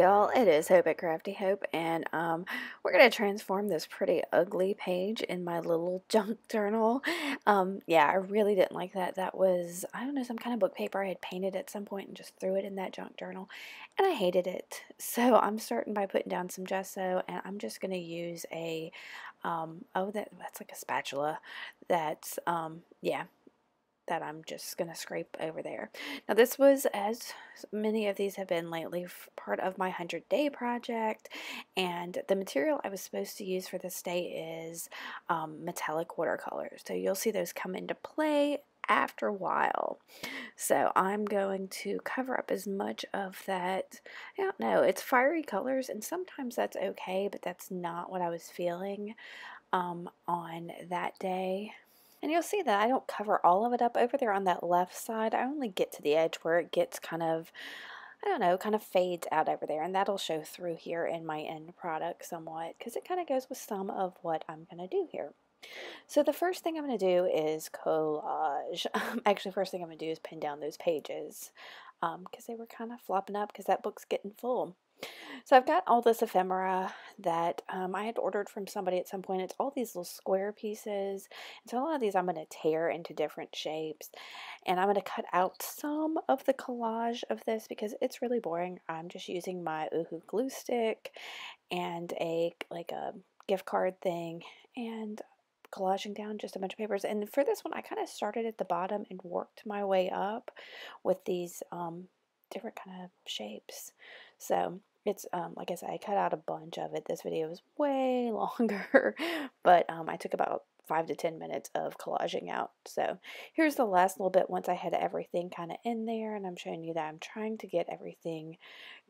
y'all, it is Hope at Crafty Hope, and we're gonna transform this pretty ugly page in my little junk journal. Yeah, I really didn't like that. That was, I don't know, some kind of book paper I had painted at some point and just threw it in that junk journal, and I hated it. So I'm starting by putting down some gesso, and I'm just gonna use a that's like a spatula. That's yeah, that I'm just going to scrape over there. Now this was, as many of these have been lately, part of my 100-day project, and the material I was supposed to use for this day is metallic watercolors. So you'll see those come into play after a while. So I'm going to cover up as much of that. I don't know, it's fiery colors, and sometimes that's okay, but that's not what I was feeling on that day. And you'll see that I don't cover all of it up over there on that left side. I only get to the edge where it gets kind of, I don't know, kind of fades out over there. And that'll show through here in my end product somewhat, because it kind of goes with some of what I'm going to do here. So the first thing I'm going to do is collage. Actually, first thing I'm going to do is pin down those pages, because they were kind of flopping up because that book's getting full. So I've got all this ephemera that I had ordered from somebody at some point. It's all these little square pieces. And so a lot of these I'm going to tear into different shapes. And I'm going to cut out some of the collage of this because it's really boring. I'm just using my Oohoo glue stick and a gift card thing and collaging down just a bunch of papers. And for this one, I kind of started at the bottom and worked my way up with these different kind of shapes. So it's, like I said, I cut out a bunch of it. This video was way longer, but I took about 5 to 10 minutes of collaging out. So here's the last little bit once I had everything kind of in there, and I'm showing you that I'm trying to get everything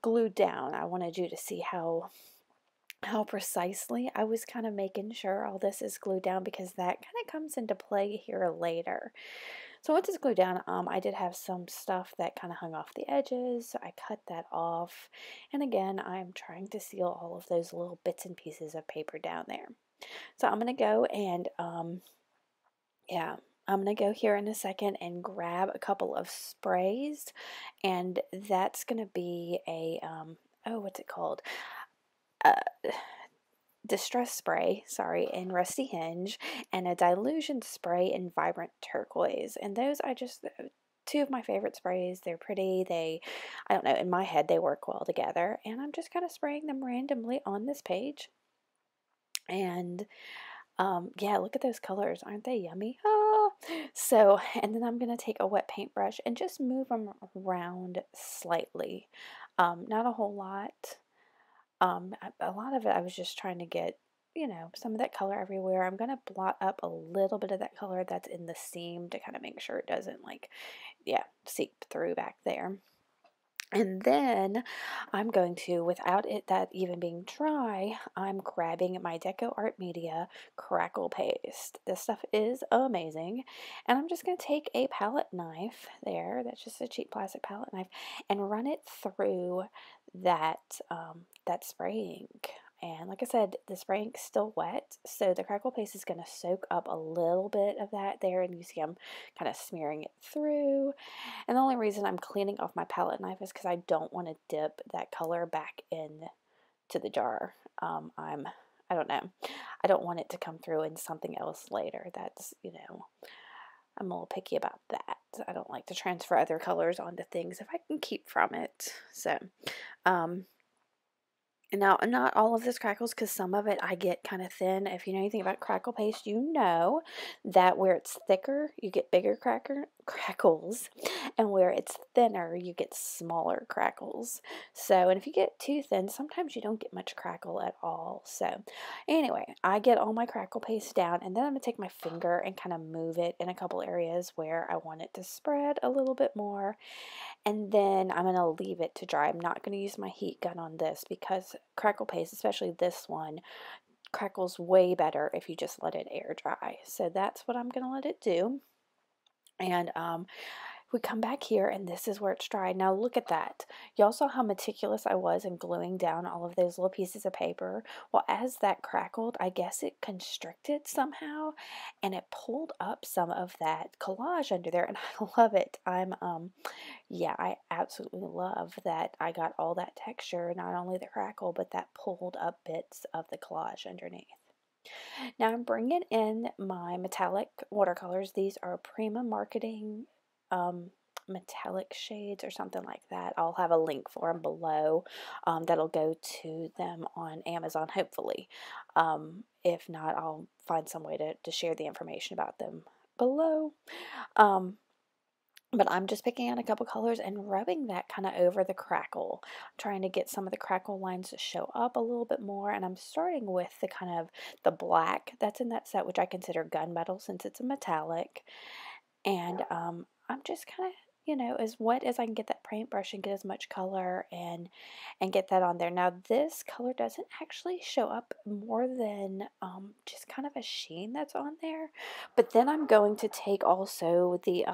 glued down. I wanted you to see how precisely I was kind of making sure all this is glued down, because that kind of comes into play here later. So once it's glued down, I did have some stuff that kind of hung off the edges, so I cut that off. And again, I'm trying to seal all of those little bits and pieces of paper down there. So I'm going to go and, yeah, I'm going to go here in a second and grab a couple of sprays, and that's going to be a, what's it called? Distress spray, sorry, in Rusty Hinge, and a dilution spray in Vibrant Turquoise. And those two of my favorite sprays. They're pretty. I don't know, in my head they work well together. And I'm just kind of spraying them randomly on this page. And yeah, look at those colors. Aren't they yummy? Ah! So, and then I'm going to take a wet paintbrush and just move them around slightly. Not a whole lot. A lot of it I was just trying to get, some of that color everywhere. I'm going to blot up a little bit of that color that's in the seam to kind of make sure it doesn't seep through back there. And then I'm going to, without that even being dry, I'm grabbing my Deco Art Media Crackle Paste. This stuff is amazing. And I'm just going to take a palette knife there, that's just a cheap plastic palette knife, and run it through that, that spray ink. And like I said, the spray ink's still wet, so the crackle paste is going to soak up a little bit of that there, and you see I'm kind of smearing it through. And the only reason I'm cleaning off my palette knife is because I don't want to dip that color back in to the jar. I don't know. I don't want it to come through in something else later. That's, I'm a little picky about that. I don't like to transfer other colors onto things if I can keep from it. So, now, not all of this crackles, because some of it I get kind of thin. If you know anything about crackle paste, you know that where it's thicker, you get bigger crackles, and where it's thinner, you get smaller crackles. So, and if you get too thin, sometimes you don't get much crackle at all. So, anyway, I get all my crackle paste down, and then I'm going to take my finger and kind of move it in a couple areas where I want it to spread a little bit more. And then I'm going to leave it to dry. I'm not going to use my heat gun on this because crackle paste, especially this one, crackles way better if you just let it air dry. So that's what I'm going to let it do. And we come back here and this is where it's dry. Now look at that. Y'all saw how meticulous I was in gluing down all of those little pieces of paper. Well, as that crackled, I guess it constricted somehow and it pulled up some of that collage under there, and I love it. Yeah, I absolutely love that I got all that texture, not only the crackle, but that pulled up bits of the collage underneath. Now I'm bringing in my metallic watercolors. These are Prima Marketing metallic shades or something like that. I'll have a link for them below. That'll go to them on Amazon, hopefully. If not, I'll find some way to share the information about them below. But I'm just picking out a couple colors and rubbing that kind of over the crackle. I'm trying to get some of the crackle lines to show up a little bit more, and I'm starting with the kind of the black that's in that set, which I consider gunmetal since it's a metallic. And I'm just kind of, you know, as wet as I can get that paintbrush and get as much color and get that on there. Now this color doesn't actually show up more than just kind of a sheen that's on there. But then I'm going to take also the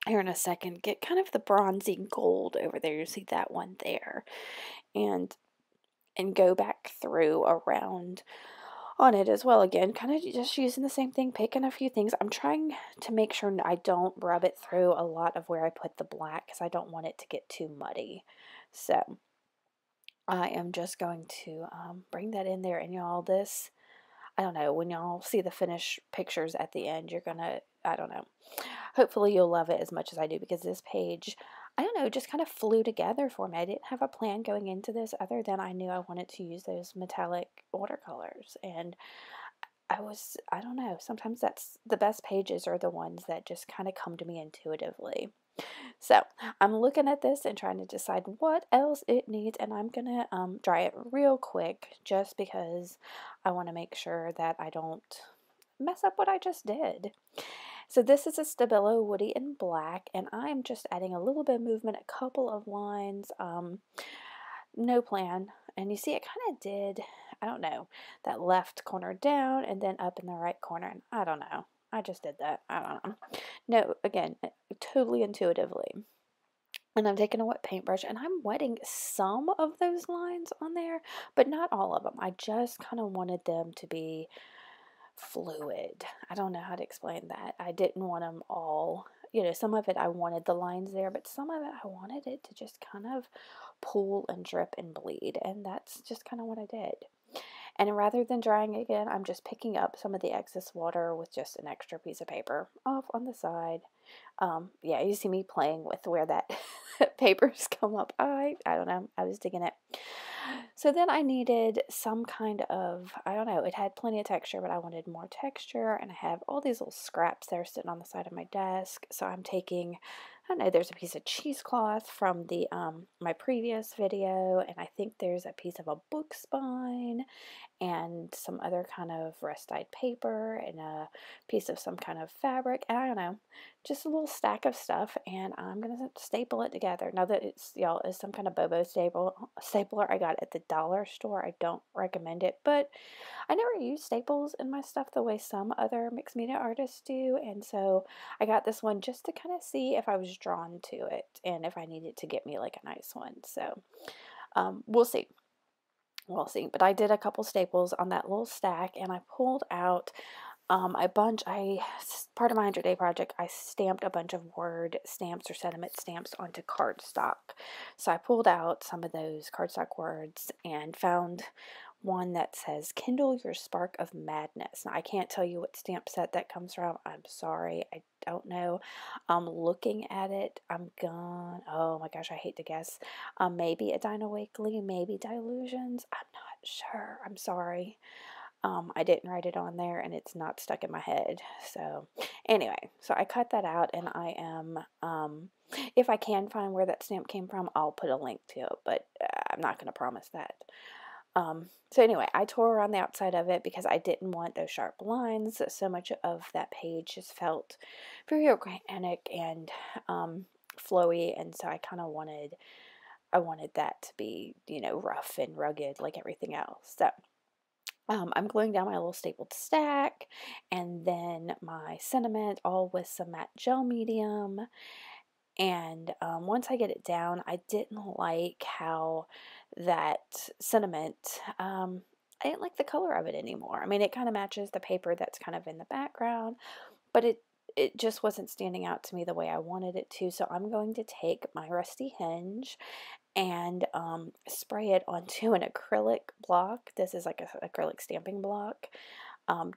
here in a second, get kind of the bronzy gold over there. You see that one there, and go back through around on it as well. Again, kind of just using the same thing, picking a few things. I'm trying to make sure I don't rub it through a lot of where I put the black because I don't want it to get too muddy. So I am just going to bring that in there, and y'all, this, I don't know, when y'all see the finished pictures at the end, you're gonna, I don't know, hopefully you'll love it as much as I do, because this page, I don't know, just kind of flew together for me. I didn't have a plan going into this other than I knew I wanted to use those metallic watercolors, and I don't know, sometimes that's the best pages are the ones that just kind of come to me intuitively. So I'm looking at this and trying to decide what else it needs, and I'm gonna dry it real quick just because I want to make sure that I don't mess up what I just did. So this is a Stabilo Woody in black, and I'm just adding a little bit of movement, a couple of lines, no plan. And you see it kind of did, I don't know, that left corner down and then up in the right corner, and I don't know. I just did that. I don't know. No, again, totally intuitively. And I'm taking a wet paintbrush and I'm wetting some of those lines on there, but not all of them. I just kind of wanted them to be fluid. I don't know how to explain that. I didn't want them all, you know, some of it I wanted the lines there, but some of it I wanted it to just kind of pool and drip and bleed. And that's just kind of what I did. And rather than drying again, I'm just picking up some of the excess water with just an extra piece of paper off on the side. Yeah, you see me playing with where that papers come up. I don't know, I was digging it. So then I needed some kind of, I don't know, it had plenty of texture, but I wanted more texture, and I have all these little scraps that are sitting on the side of my desk. So I'm taking, I don't know, there's a piece of cheesecloth from the my previous video, and I think there's a piece of a book spine, and some other kind of rust-dyed paper, and a piece of some kind of fabric, and I don't know, just a little stack of stuff, and I'm gonna staple it together. Now that it's, y'all, is some kind of Bobo stapler I got at the dollar store. I don't recommend it, but I never use staples in my stuff the way some other mixed media artists do, and so I got this one just to kind of see if I was drawn to it and if I needed to get me like a nice one. So we'll see. We'll see. But I did a couple staples on that little stack, and I pulled out a bunch. Part of my 100-day project, I stamped a bunch of word stamps or sentiment stamps onto cardstock. So I pulled out some of those cardstock words and found one that says, "Kindle your spark of madness." Now, I can't tell you what stamp set that comes from. I'm sorry. I don't know. Looking at it, I'm gone. Oh my gosh, I hate to guess. Maybe a Dina Wakley, maybe Dilutions. I'm not sure. I'm sorry. I didn't write it on there, and it's not stuck in my head. So anyway, so I cut that out, and I am, if I can find where that stamp came from, I'll put a link to it, but I'm not going to promise that. So anyway, I tore around the outside of it because I didn't want those sharp lines. So much of that page just felt very organic and flowy, and so I kind of wanted, I wanted that to be, you know, rough and rugged like everything else. So I'm gluing down my little stapled stack, and then my sentiment, all with some matte gel medium. And once I get it down, I didn't like how that sentiment, I didn't like the color of it anymore. I mean, it kind of matches the paper that's kind of in the background, but it just wasn't standing out to me the way I wanted it to. So I'm going to take my rusty hinge and spray it onto an acrylic block. This is like an acrylic stamping block,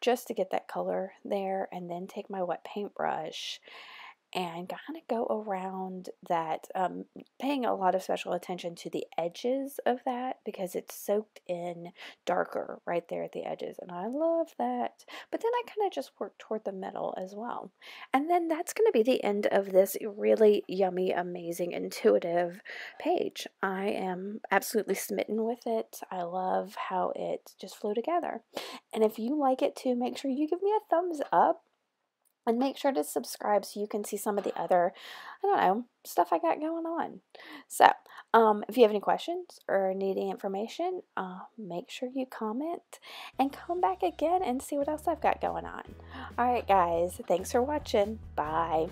just to get that color there, and then take my wet paintbrush and kind of go around that, paying a lot of special attention to the edges of that because it's soaked in darker right there at the edges, and I love that. But then I kind of just work toward the middle as well. And then that's going to be the end of this really yummy, amazing, intuitive page. I am absolutely smitten with it. I love how it just flew together. And if you like it too, make sure you give me a thumbs up. And make sure to subscribe so you can see some of the other, I don't know, stuff I got going on. So, if you have any questions or need any information, make sure you comment and come back again and see what else I've got going on. Alright guys, thanks for watching. Bye.